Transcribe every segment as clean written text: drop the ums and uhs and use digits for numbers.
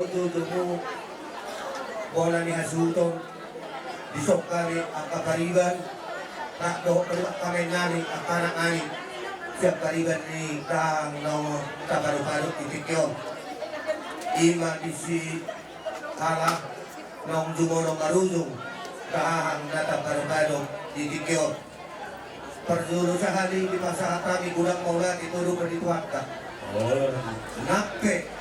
TUBU bola ni hasuton disok kami ang kapariban na do kami nani ang anak ani siap kariban ni kang no tabaru-baru itikyo ima disi ala nong jumorong marujung kahang data baru-baru itikyo perjuru sehari di pasar kami gudang maulat itu dulu berdituakan nakke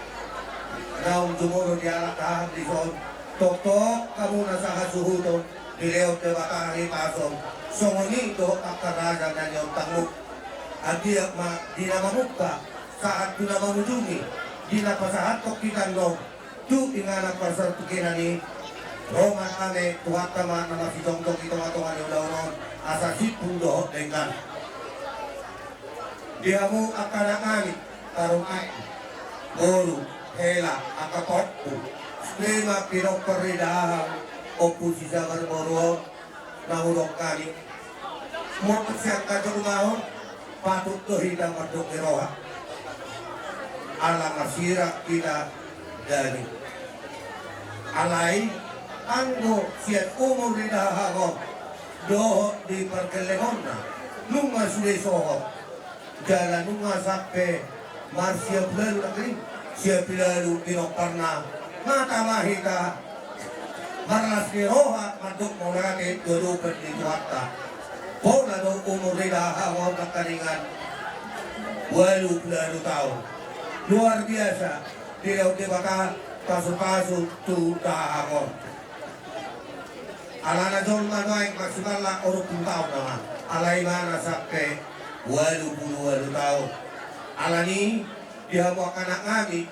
naong jumuro di anak tahap di son tok kamu nasa hasuhuton di leot de batahi pasong songoni do akaraja na yung tanguk adia ma di nama muka saat tuna mamujungi di napasahat tok kita no tu ingana pasar tukinani roman ame tuhatama na masitong-tong itong atongan yung launon asa sipun dohot dengan diamu akarangani tarong ay boru hela akapotu lima pinok peridahan opusi Sabar Boru nahurok kali mau siang kacau mahon patut kehidang merduk eroha ala masira kita dari alai anggo siat umur ridahan doh di perkelehona nunga sudah soho jalan nunga sampai Marsia bulan lagi siap lalu pinok parna mata mahita marlas roha maduk molate guru pendituata pona do umur ridaha wa kakaringan walu tahun luar biasa di laut debaka pasu-pasu tu dahon alana jon manoy maksimal la orok tahun nama alai mana sampai walu tahun alani dia mau anak kami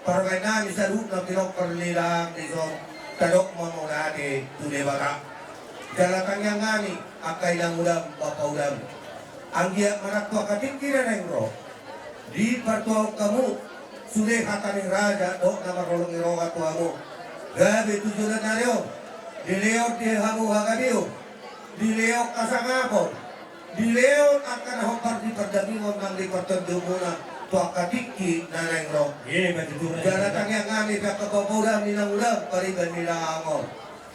permain kami sarut na pinok perlilang di son tadok mamulade tu debaka jalakan yang kami akai lang udam bapa udam ang dia manakwa katingkiran ng ro di partuaw kamu sudah hataning raja dok na marolong iroga tuamu gabi tujuan na rio dileot di hamu hagadiyo dileot kasangapon dileot akan hopar di perdagingon ng di pertendu muna tuakatiki na nengro jaratang yang kami kakapapudam ninangulam pariban nila angor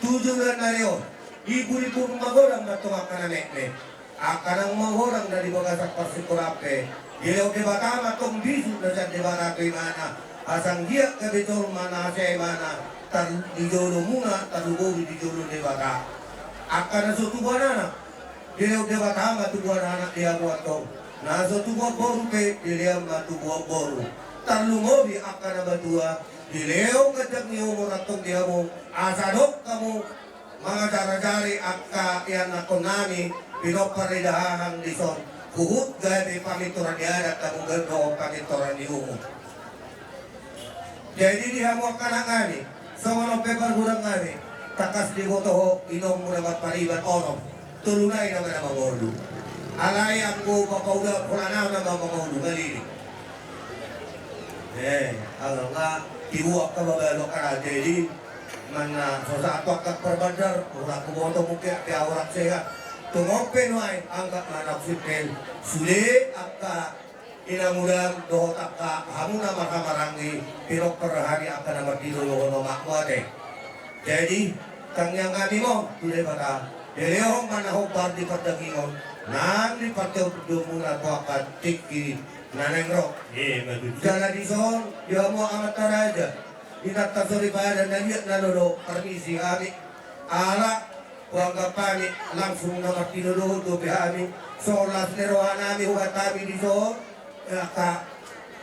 tujuan na rio ibu-ibu magorang na tumakan na nekne akan ang magorang na di bagasak parsikurape ilaw di batama tong bisu na sa di barato imana asang dia kabitol mana sa imana tar di jolo muna tarubo di jolo di bata akan na sutubuan anak ilaw di batama tubuan anak dia buat tong naso tubuh boru ke diliam batu buah boru tarlumobi akan abatua dileo kejak ni umur atong diamu asadok kamu mga jari akka yan ako nami pinoparidahan di son kuhut gabi pamituran di adat kamu gado pamituran di umur jadi dihamu akan ngani sama pebar hurang ngani takas di botoho inom murabat pariban onom tulunay naman ang mga alay ako papauda pulana na mamamaudo galili ang nga tibuak ka babalo ka na jadi man so sa ato ka perbandar ura ko boto mo kaya orak siya tumopen way ang kanak sitel suli akka inamulang dohot akka hamuna maramarangi pero perhari akka na magdidolo no makmate jadi kangyang kami mo tulay bata delehong manahong party pagdagingon nani pateo muna to akan tiki nanengro jala di son dia mau amat taraja inata sori pada nanya nanodo permisi kami ala wangga pani langsung nama tinuduh tu kami solas nerohanami hukat kami di son ka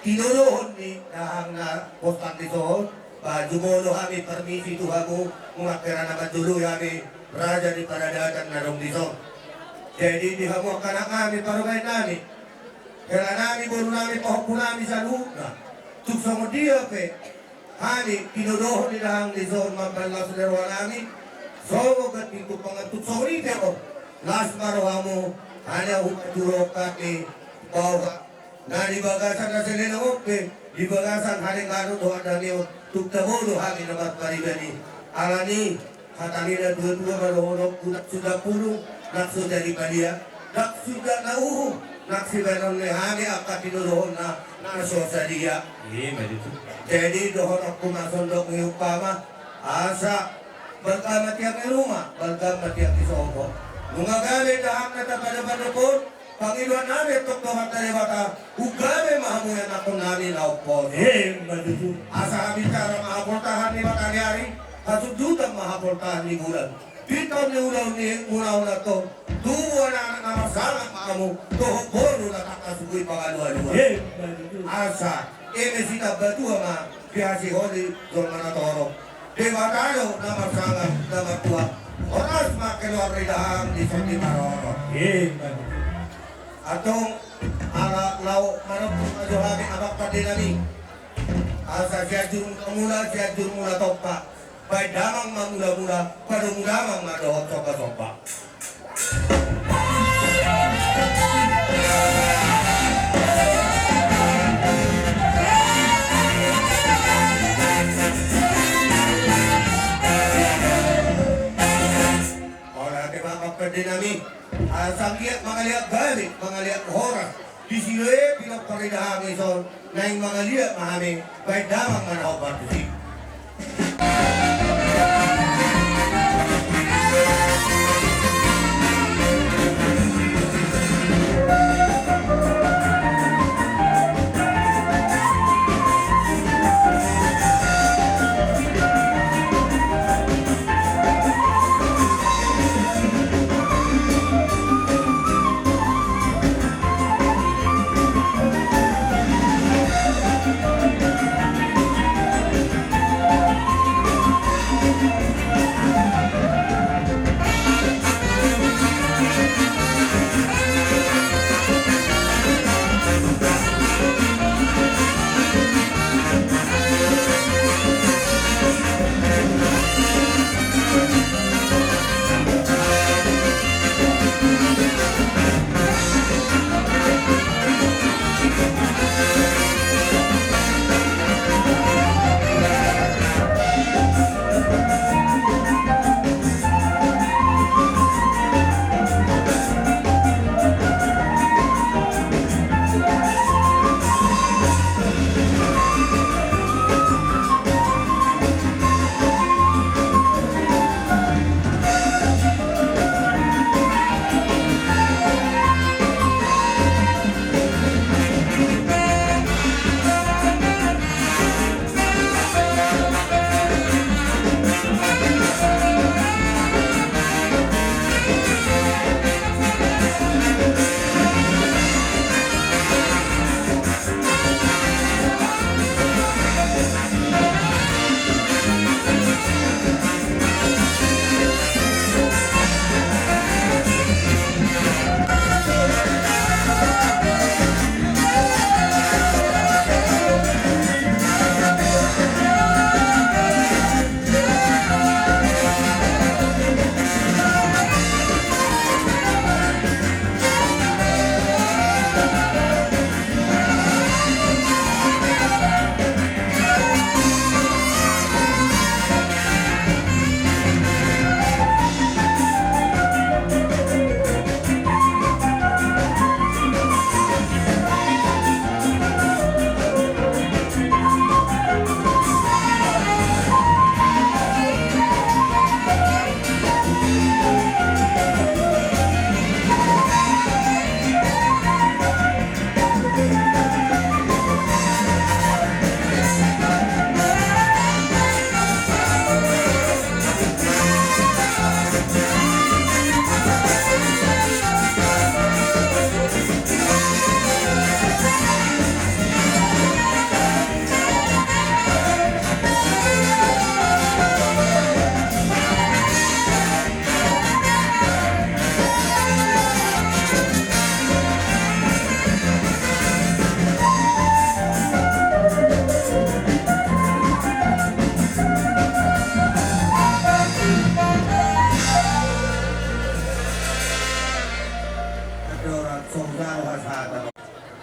tinuduh ni dahang na postan di son baju molo kami permisi tuhamu mengakira nama dulu kami raja di paradatan narong di son jadi dihamu anak kami parugay nami kaya nami baru nami pahupu nami sa lupa tuk sama dia pe hani pinudoh ni dahang di zon mampalas lerwa nami so gat pintu pangatuk so rin ko las marohamu hanya hukurok kami bawa na di bagasan na sila na upe di bagasan haring ano doon na niyo tuk tabulo hami namat paribani alani hatanina dua-dua marohonok kunak sudah puluh nakso dari Malia, nakso na nauho, naksibenon ni hani akat tinuruhon na nasosadia. Jadi dohon aku masondok ng upama asa balkamat yang di rumah, balkamat yang di sobo. Nungagali dahang na tapada-pada po, Panginoon namin, tuktuhan tayo bata, ugami mahamuyan ako namin aupos. Asa kami cara mahaportahan ni Batanyari, hasudutang mahaportahan ni Bulan. Dito ni Ulan ni una-una to, tuwa na ang masalang maamu, tuhok bono na takasugoy pangaluan-luan. Asa, sita batua nga, piyasi holi, doon manatoro. Diba tayo na masalang na matua, oras makiluar rin dahang di sa timaroro. Atong lau manapun ajohami abak padinami asa siajur mula topa baik damang mamula-mula padung damang madohot sopa-sopa. Orang abak padinami sangkiat mangaliat balik, mangaliat horas. Di sini pinagparidahan ison na yung mga liat mahami, baik damang manahopan tusik.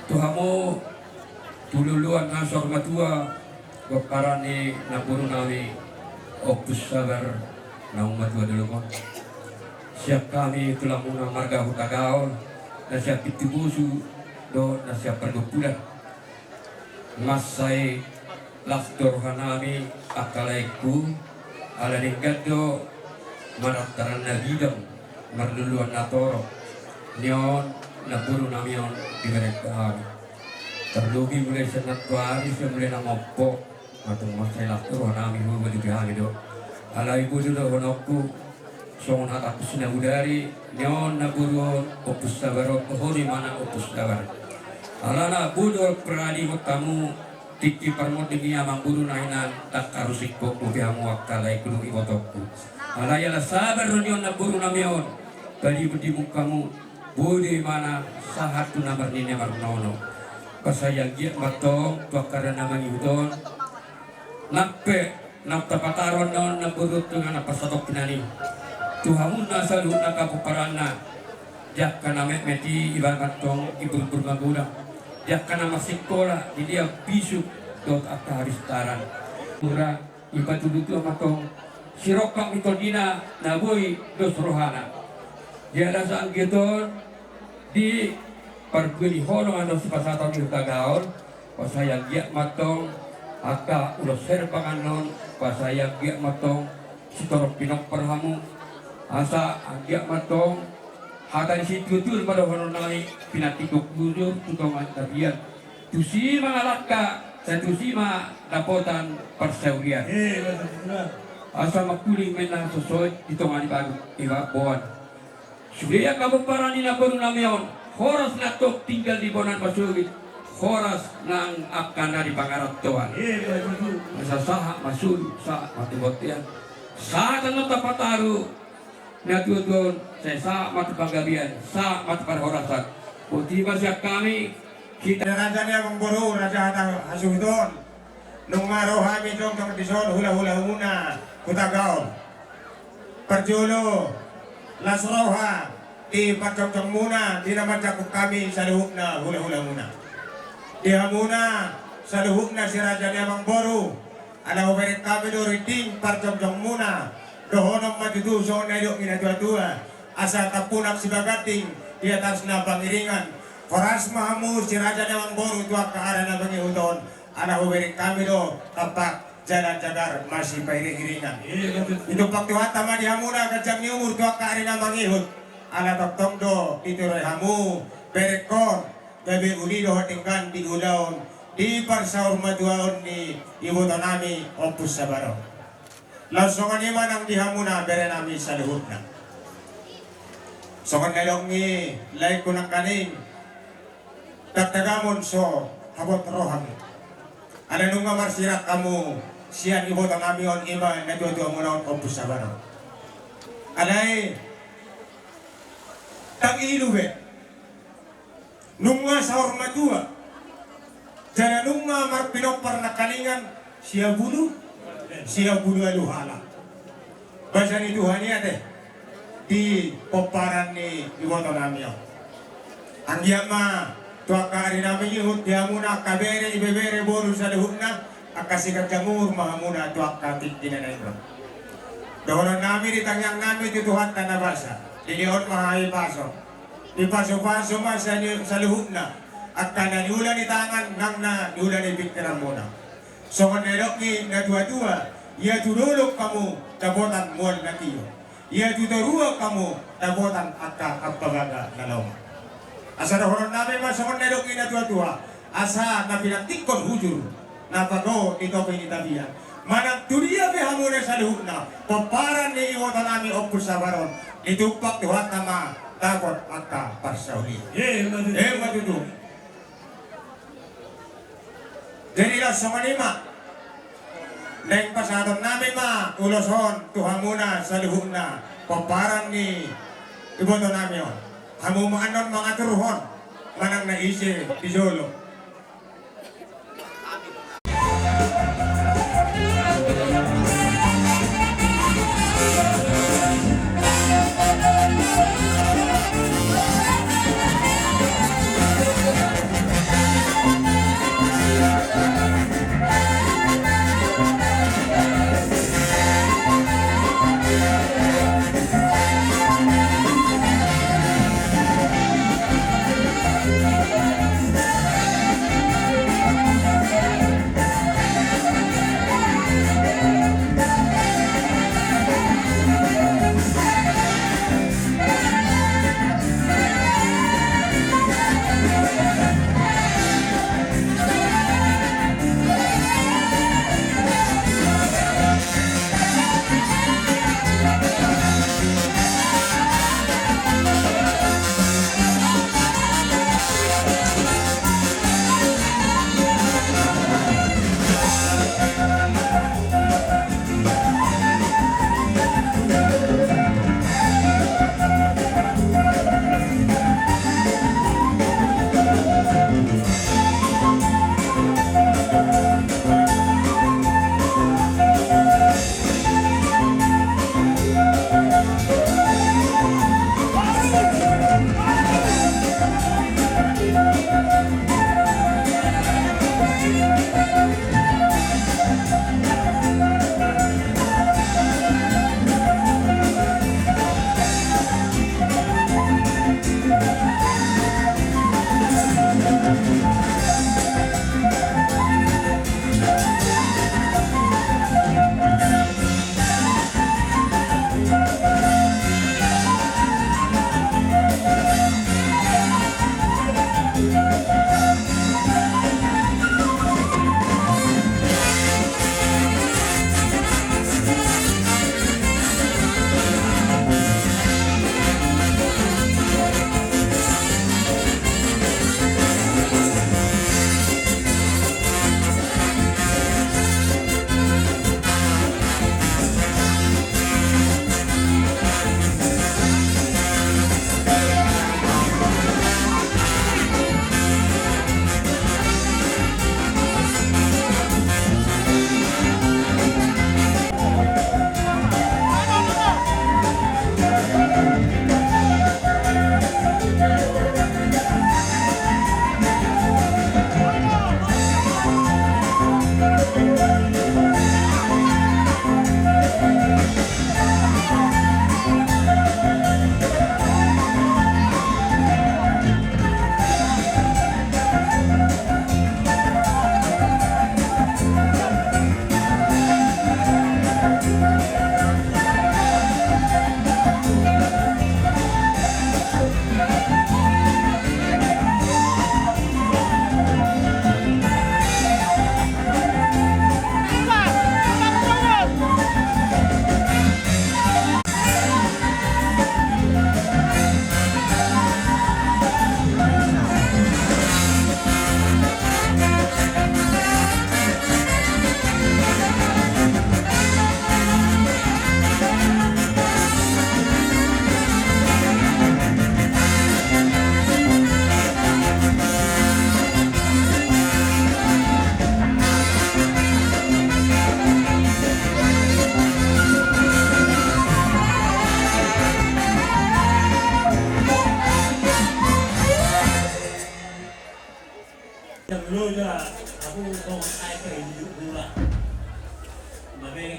Tuhamo tululuan asor matua bakarani napuro nami opus sabar na umatua dulu kon. Siap kami tulang muna marga Hutagaol dan siap pitibusu do nasya pergupulan masai laktor hanami akalaiku ala ninggaddo marataran nagidam marluluan natoro nyon naburu namion dimerekahan terlugi mulai senat tuari mulai namopo atau masai laktor hanami huwa dibihami do ala ibu dulu honokku songon hataku sinagudari nyon naburu opus sabarok hori mana opus sabar alana budol pradi tamu tiki parmodimi amang buru nainan tak karusik kok bihamu wakalai kudu ibotokku alaya sabar nyon naburu namion bali budi mukamu budi mana sahatu namar nine marnono pasaya giat matong tuakara nama yudon nape napta pataron non naburu dengan apa satok kinani Tuhamun nasa luhut na kapuparana jak kana meti ibarat tong ibu bermaguna jak kana masikola di dia bisu dot akta haristaran mura iba tudutu matong sirokak mitodina nabui dos rohana dia rasa anggiton di perguli hono ando sipasata di Hutagaol pasaya giat matong aka ulos serpanganon pasaya giat matong sitorok pinok perhamu asa agak matong hatan si tutur pada hono nai pinatikok dulu tutong tabian tusi mangalaka dan tusi ma dapotan persaurian asa makuling menang sesuai hitungan baru iba boan sudah kabuparan ini baru namion horas natok tinggal di bonan pasugit horas nang akan dari pangarat tuan masa sah masuk sah mati botian saat nang tapataru natuton saya sa matu panggabian sa matu parhorasan putih masih kami kita rajanya mengburu raja Hasudun nung maroha mitong tong dison hula-hula muna Hutagaol perjulo lasroha di pacong muna dinamataku kami sa luhukna hula-hula muna dia muna sa luhukna si rajanya mengburu ada operik kami do riting pacong muna dohonong matutuso na yuk minatua-tua asa tapunak si bagating di atas na pangiringan koras mahamu si raja nawang boru tuak kaara na bangihuton ana huberik kami do tapak jalan cagar masih pairing-iringan itu paktuhat tama di hamuna kajang ni umur tuak kaara na mangihut ala toktong do ituroy hamu berekor gabi uli do hatingkan di ulaon di parsaur maduaon ni ibu tonami opus sabaro langsung ni manang dihamuna bere nami sa luhut na. Songan ngayon ni lain ko ng kaning tagtagamon so habot roham. Ano nung nga marsirak kamu siya ibot ang amiyon iba na tuwa mo na ang opus sa baro. Alay tang ilube nung nga sa ormadua dyan nung nga marpinopar na kalingan siya bulu siya bulu aluhala. Basa ni Tuhan niya di poparan ni iwoto namiyo. Ang yama tuwa kaari namin yun diya muna kabere ibebere boru sa luhut na akasikat jamur mahamuna tuwa katik dinanayro. Doon namin itangyang namin di Tuhan tanabasa. Diliyon mahay paso. Di paso-paso ma sa luhut na at kananyulan itangan nang na nyulan ibigtiran muna. So kanelok ni nadua-dua, ia tululok kamu tabotan mual na tiyo. Ia tuturua kamu tabotan akka kapabaga na loma. Asa dahonon namin so kanelok ni nadua-dua, asa na pinagtikon hujur, na pago ito pinitabihan. Manang tuliya bihamuna sa luhut na, paparan ni iwotan namin opus sa baron, itupak tuhat nama takot akka parsauli. Matutu. Jadilah sama lima neng pasadon namin ma uloson tuhan muna sa luhut na paparan ni iboto namin yun hamu maanon mga turuhon manang naisi di Jolo.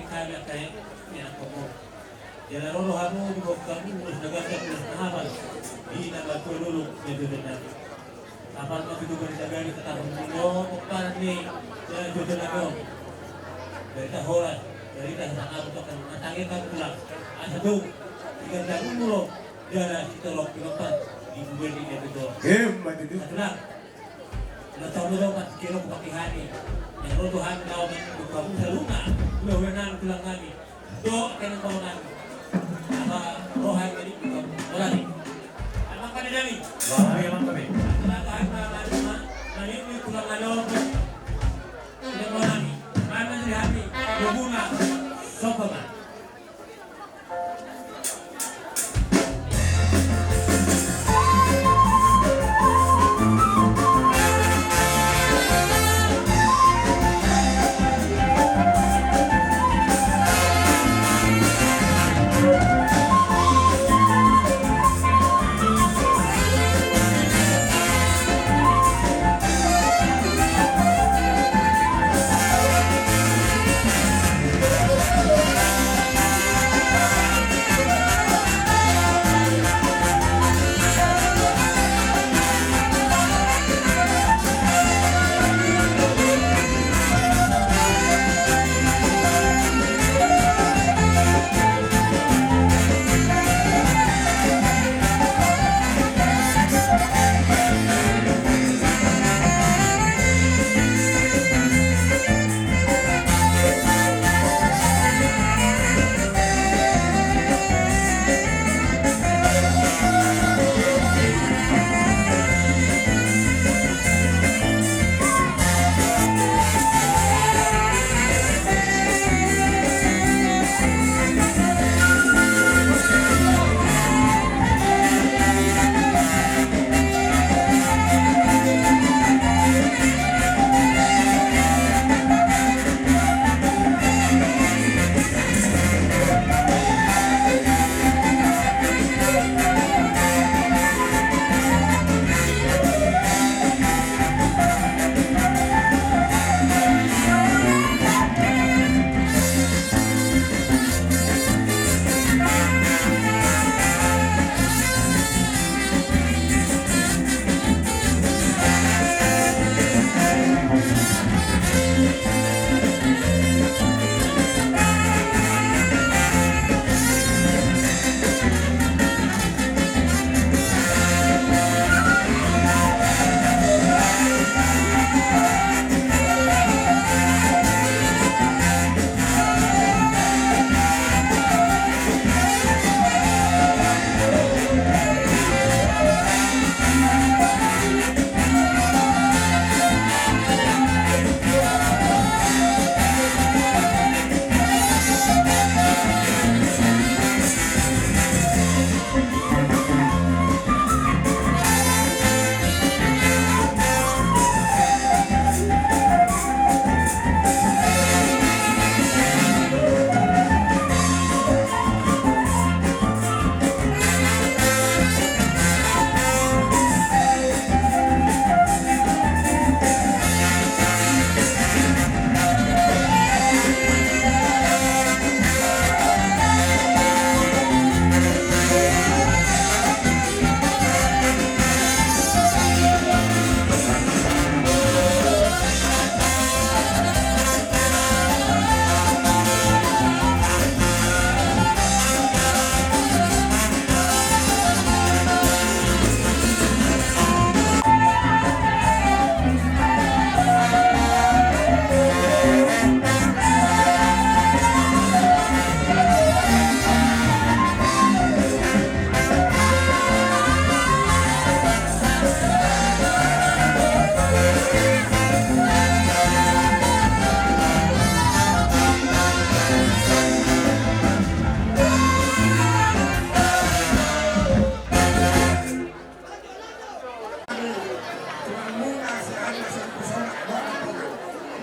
kami kayak yang komo. Jadi rolo hamu bukan urus negara urus nahaban. Di nama pelulu itu benar. Apa itu berjaga di tahun ini? Bukan nih yang jodoh lagi. Dari tahoran, dari tahanan untuk menatangin kan pulang. Asal tiga tahun mulu dia kita lok pilotan di bulan ini betul. Hebat itu. Setelah tahu dong kan kilo pakai hari. Yang rodo hari tahu kan kamu seluna. Udah pulang kami. Do kena tahu kami. Apa rohan jadi bukan orang. Emang kan ada nih. Wah, emang kami. Nani ini pulang along. Tidak mau nani. Mana jadi hari? Bunga. Sopan.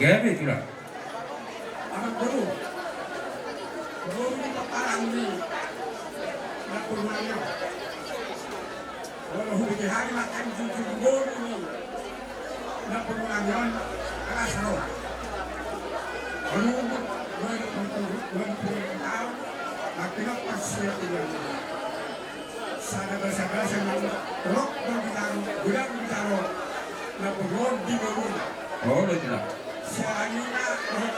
Gabi itu lah. Anak baru. Baru ini parang ini. Nak purnanya. Kalau hujan hari makan cuci baru ini. Nak purnanya. Kalau sarau. Kalau tahun makinok pasir yang sana basa-basa ng rok ng bitaro, gulang bitaro na pagod di baruna. Oh, udah jelas. Sa kanina,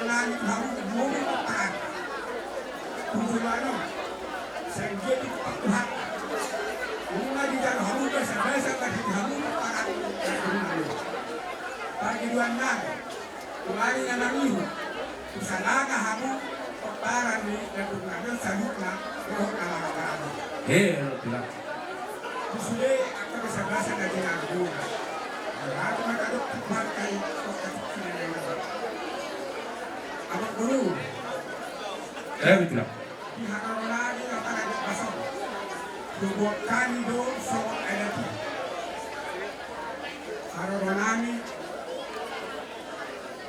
langit harus bumi pakat. Kung ano, sa jadi pagkuhat. Kung nga di dyan, harus basa-basa kasi harus pakat. Pag-iduan na, kumari na namiho, kung sa laga harus pagparan ni Natunganan sa lukla, pero nakakakarado. Udah jelas. Sudah akan basa-basa na ginagawa. Ako magkadok pagkuhat kayo pagkakasinan. Abang Boru, Udah jelas. di harapan lagi akan ada pasang. Dua kali doon so ada tu. Harapan kami,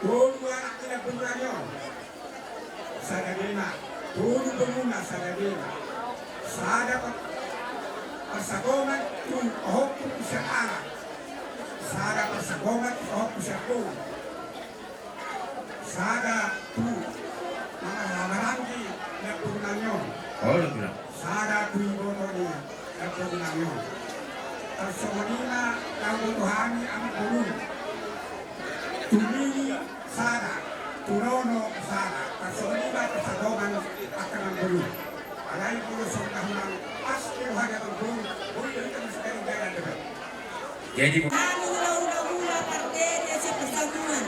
doon anak kita benarnya. Sadagina, doon bermula sadagina. Sada persagongan tu ahok tu usaha. Sada persagongan tu ahok usaha. Sada tu mga hamaranggi na purnanyo. Oh, udah jelas. Sada tu iboto ni na purnanyo. Persoalina na butuhani ang bulun. Tumili sada, turono sada. Persoalina persagongan akan ang bulun. Alay po sa kahunang pasti hanya ang bulun. Bulun ang sekali gaya debat. Jadi Kami mula-mula partai sa persamaan.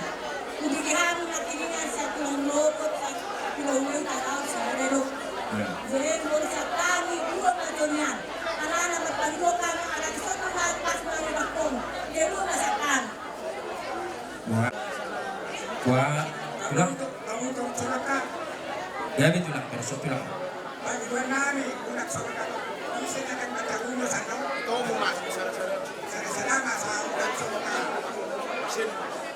Kudihan na kiningan sa tulang lopot sa pinauwi taraw sa Herero. Jadi mula sa tangi dua patunyan. Alana magpagdokan ang anak sa mga pas mga bakong. Dero masakan. Wah, pulang. Kamu itong suraka. Ya betul lah. Persok pulang. Pag-iwan namin, unak sa mga isa na nagmatagulo sa no? Salamat sa ulat sa mga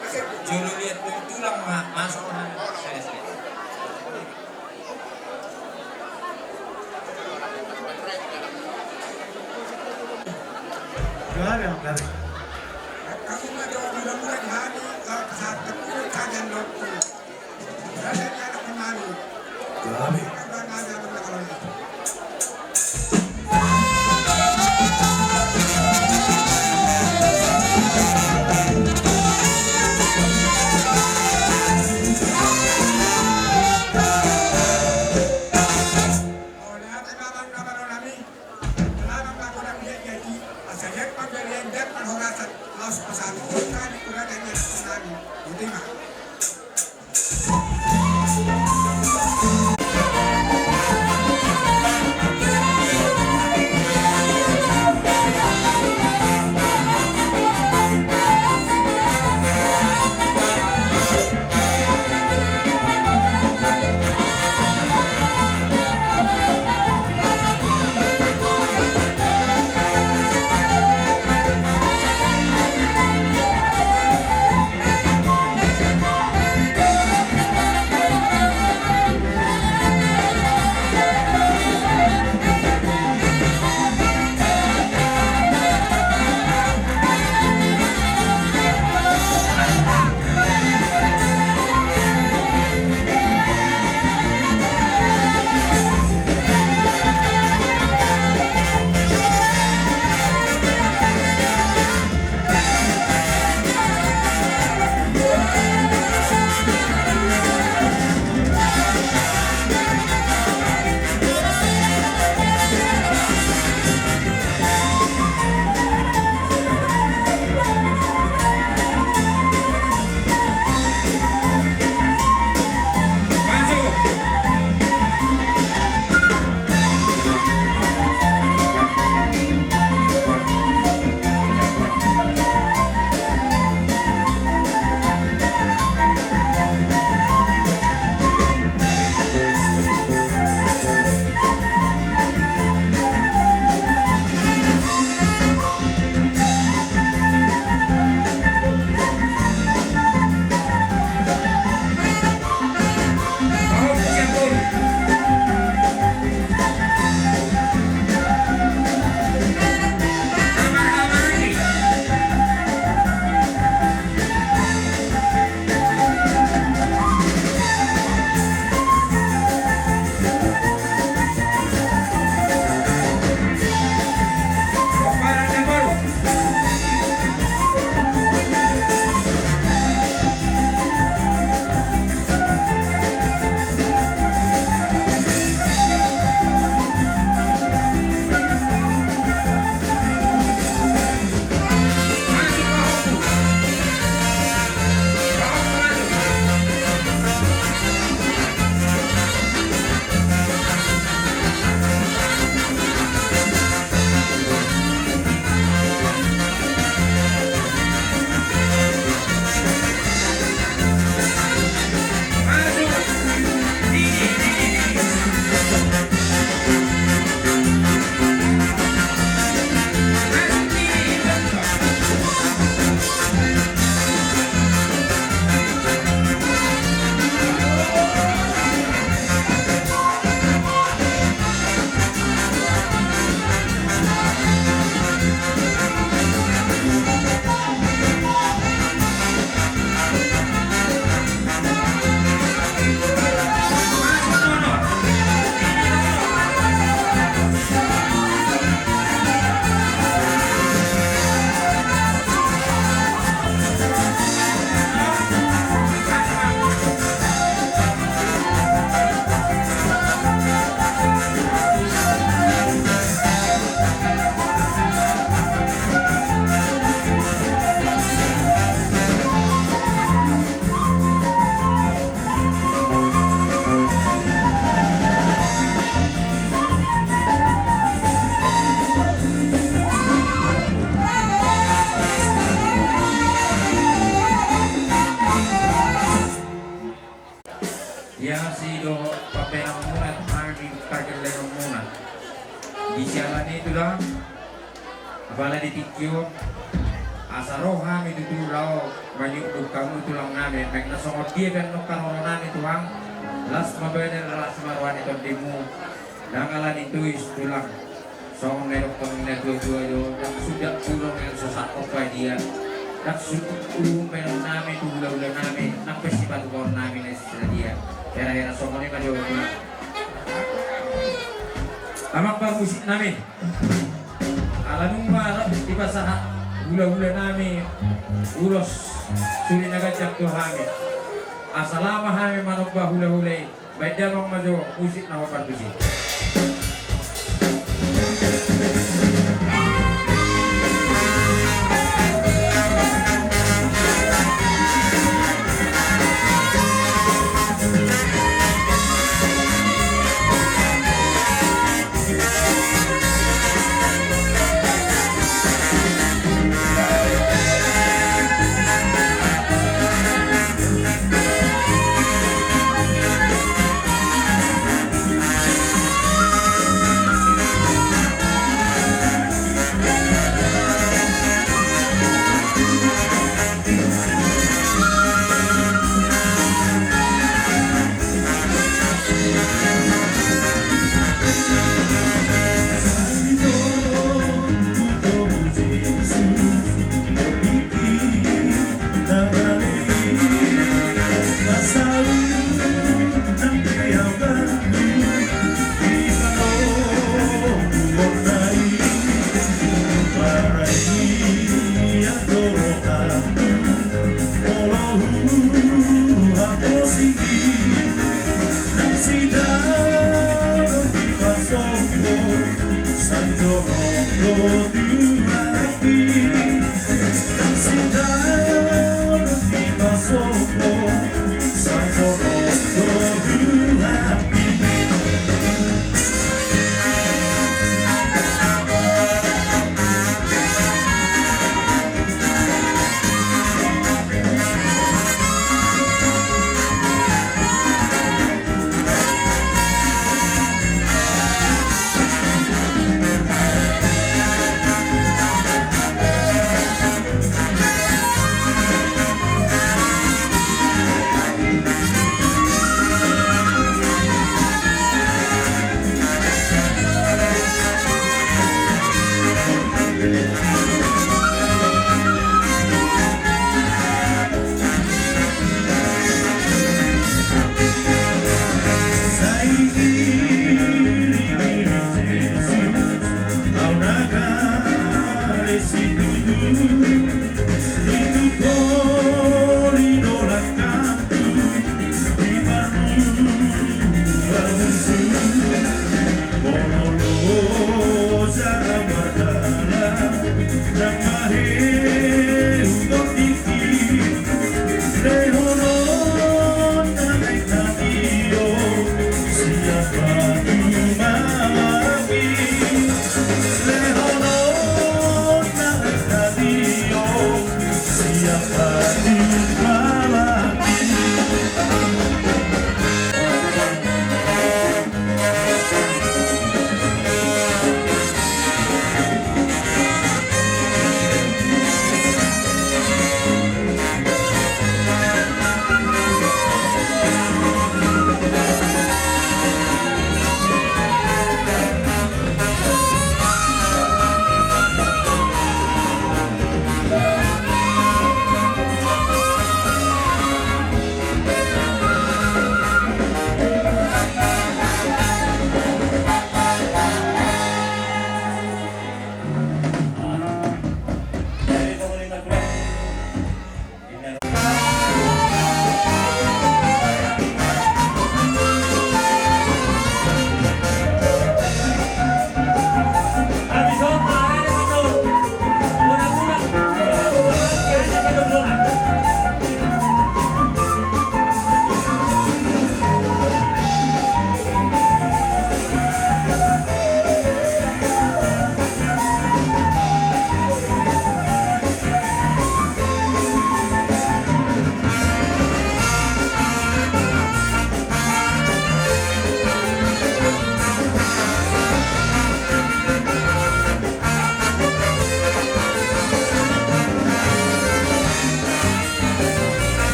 kasi Jolo lihat tulang masuk na. kasi nga daw mudah-mudahan hani sa tapunan kagan no. Dahil yan ang kumano. Grabe. Ang ba nga naman nakaroon ito? tagal lang muna. Di siya itu lang. Abala di tikyo. Asaroha mi tutulaw. Manyuk kamu tulang namin. Mek nasongod dia kan no kanonan itu hang. Las mabener las marwan itu demo. Dangalan itu is tulang. Song nerok tengene dua-dua yo. Dan sudah tulong yang susah opa dia. Dan sudah menon namin tulang namin. Nampes di batu kor namin sila dia. Era-era songone kan yo. Tamak pa musik namin. Alanung marap di pasaha hula-hula namin ulos suri nagajak to hamin. Asalama hamin manok ba hula-hula. Baik damang majo musik na mapartusi.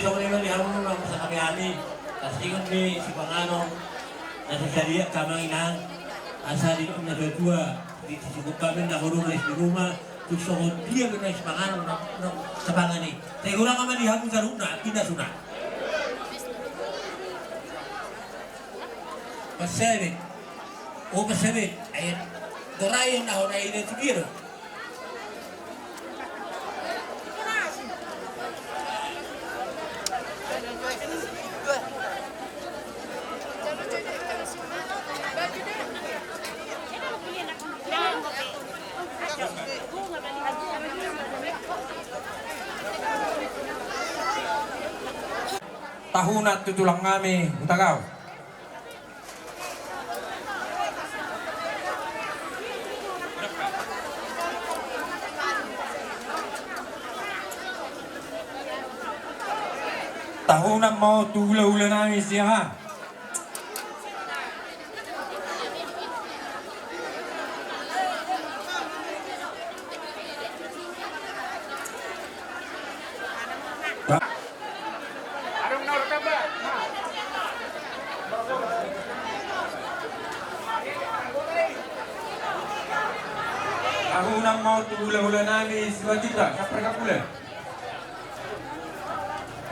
besok ini di hamun nang sa kami ani. Tastingan ni si Pangano. Nasa syariat kamang inang. Asa di na dua. Di cukup kami na hurung di rumah. Gusto ko dia na si Pangano sa pangani. Siguro kami di hamun sa runa, tidak sunat. Pasabit. O pasabit. Ayun. Dorayon na ho na identifiro. Tahunat tutulang kami Hutagaol. Tahunan mau tula-ula namin siya ha. Tahunan mau tula-ula namin siya kita. Kapre kapule.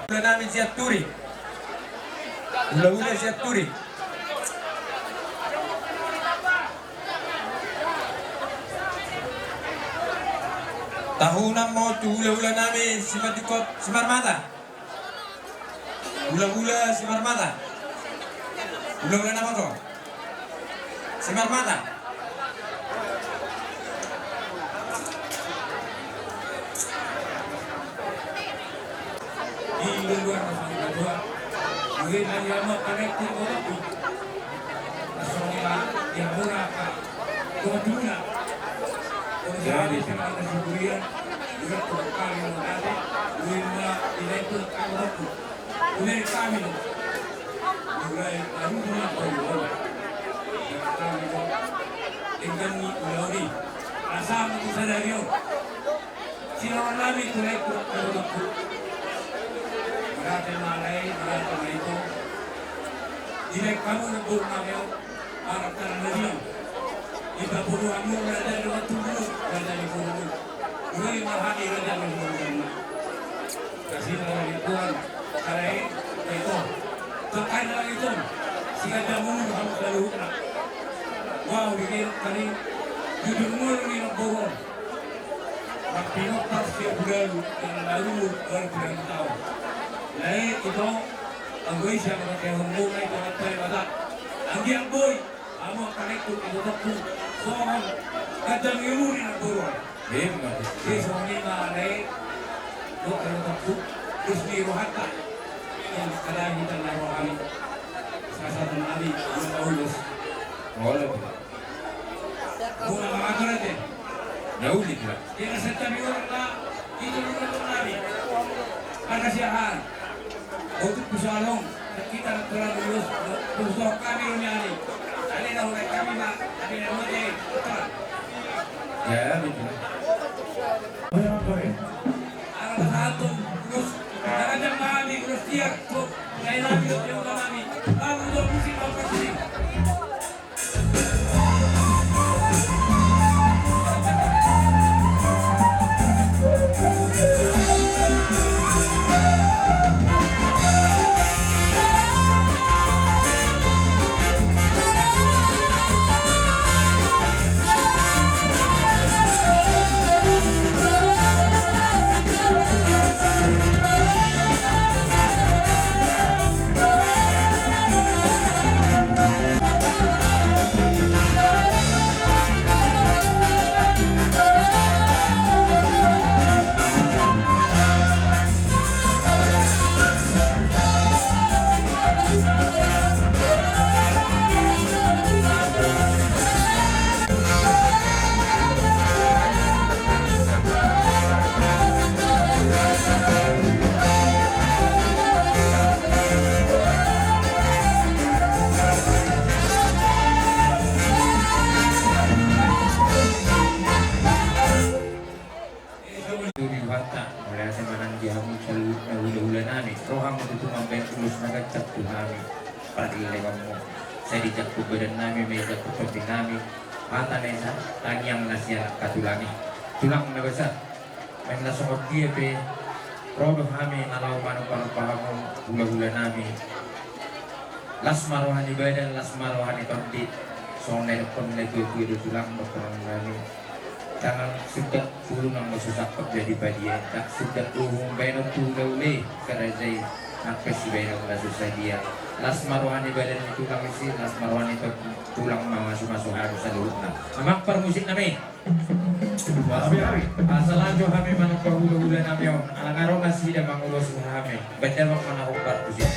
Ula namin siya turi. Ula-ula siya turi. Tahunan mo ula-ula namin si Matikot, si Marmata. Ula-ula si Marmata. Ula-ula naman ko. Si Marmata. Di luar kedua, mungkin hanya mau connecting orang itu, masalah yang murah, kedua, jadi kita sebulan, juga tukar yang ada, WISMA itu orang itu, mulai kami, mulai baru mulai baru, kami dengan ini, asal itu sadari, siapa lagi naik ke orang itu. Berarti malai, berarti itu. Jika kamu nebur namanya Arab karena dia, jika buru kamu berada di waktu dulu, berada di buru. Dulu mahani berada di buru. Kasih dari Tuhan, karena itu. Terkait dengan itu, jika kamu harus lalu nak. Wow, bikin kali judul mulu ni nak bohong. Tapi nak pasti bulan yang lalu baru tahu. Lain itu, anggoy siya mga humungay mga tayo batak. Ang gianggoy, amo kanekto ito takbo. So, kadang yuri na puro. Di so ni malay, do ito takbo. Terus ni rohata. Yang kadang kita naro kami. Sasatan nabi, ang kaulos. Wala po. Kung ang mga karate, naulit lang. Di nasa tabi orang na, ito nung nabi. Pagkasiyahan. Untuk bersalong, kita telah lulus berusaha kami menyari. Kali dah mulai kami nak, kami dah mulai. Ya, betul. Arah satu lulus, darahnya kami lulus tiap, saya lagi yang kami. Kamu untuk musik apa sih? Bye. saya dijak badan nami meja penting nami mata nesa tangyang nasiya katulangi tulang na besar main nasongod dia pe rodo kami nalaw mano paham hula-hula nami las marohani badan las marohani tondi sonai pun lagi tulang berperang nami jangan sudah turun ang masusak jadi badia tak sudah tuhong bayang tulaw kerajai nakes si bayang masusah dia las marohani badan itu tulang isi las marohani tulang masuk harus sa loob na amak par musik nami asalajo kami manong pahula-hula nami alang araw masih da mangulos kami baca mak manahong par musik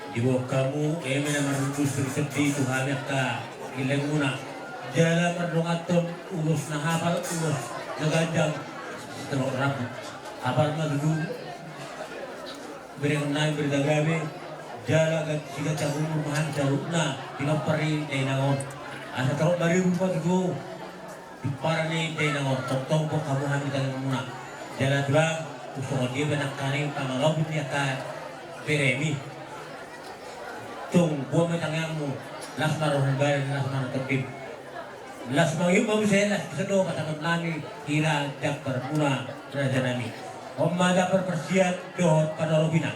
Ibu kamu, emang merutus sedih Tuhan ka ileng muna. Jala perdongaton ulus na hafal ulus nagajang telok rambut. Hafal magdud bereng nai berdagabe jala gat siga cabung rumahan jalukna pinopari day nangon. Asa telok bari rupa tugo diparani day nangon. Tong po kamu hamitan muna. Jala tulang usung dia benak kaning pangalobit niya ka beremi. Tung buah metangyamu las marohan bayan las marohan tertib las mayuk mau saya las kesedo katakan nami kira jak permula raja nami Homada perpersian dohor pada Robina.